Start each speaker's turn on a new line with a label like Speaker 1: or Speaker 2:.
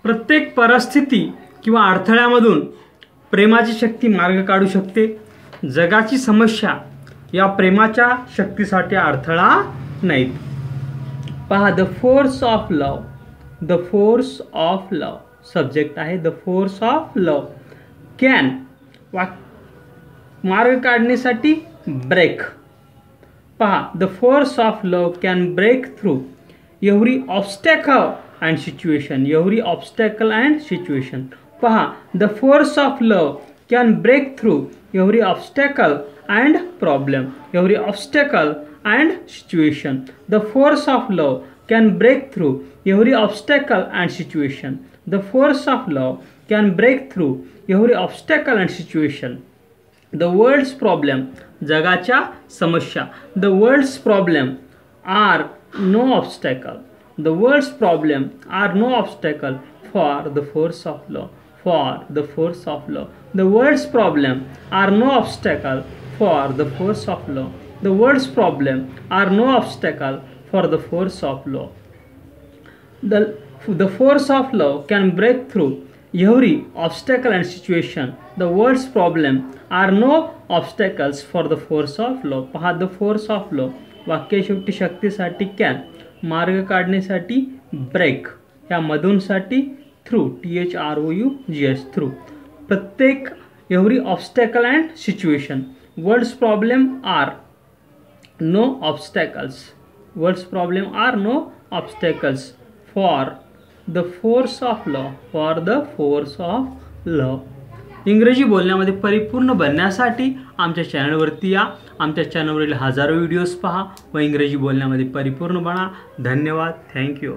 Speaker 1: प्रत्येक परिस्थिती किंवा अडथळ्यामधून प्रेमाची शक्ती मार्ग काढू शकते। जगाची समस्या या प्रेमाच्या शक्तीसाठी अडथळा नाहीत। पहा, the force of love, the force of love subject आहे। The force of love can मार्ग काढण्यासाठी ब्रेक। पहा, the force of love can break through every obstacle and situation, every obstacle and situation. पहा, the force of love can break through every obstacle and problem, every obstacle and situation. The force of love can break through every obstacle and situation. The force of love can break through every obstacle and situation. The world's problem, जगाच्या समस्या, the world's problem are no obstacle. The world's problem are no obstacle for the force of love. For the force of love. The world's problem are no obstacle for the force of love. The world's problem are no obstacle for the force of love. The force of love can break through every obstacle and situation. The world's problem are no obstacles for the force of love. पहा, the force of love वाक्य शेवटी शक्तीसाठी can मार्ग काढण्यासाठी break, या मधूनसाठी through THROUGH through प्रत्येक every obstacle and situation. World's problem are no obstacles. World's problem are no obstacles for the force of love. For the force of love. इंग्रजी बोलण्यामध्ये परिपूर्ण बनण्यासाठी आमच्या चॅनलवरती या. आमच्या चॅनलवरील हजारो व्हिडिओज पहा व इंग्रजी बोलण्यामध्ये परिपूर्ण बना. धन्यवाद. थँक्यू.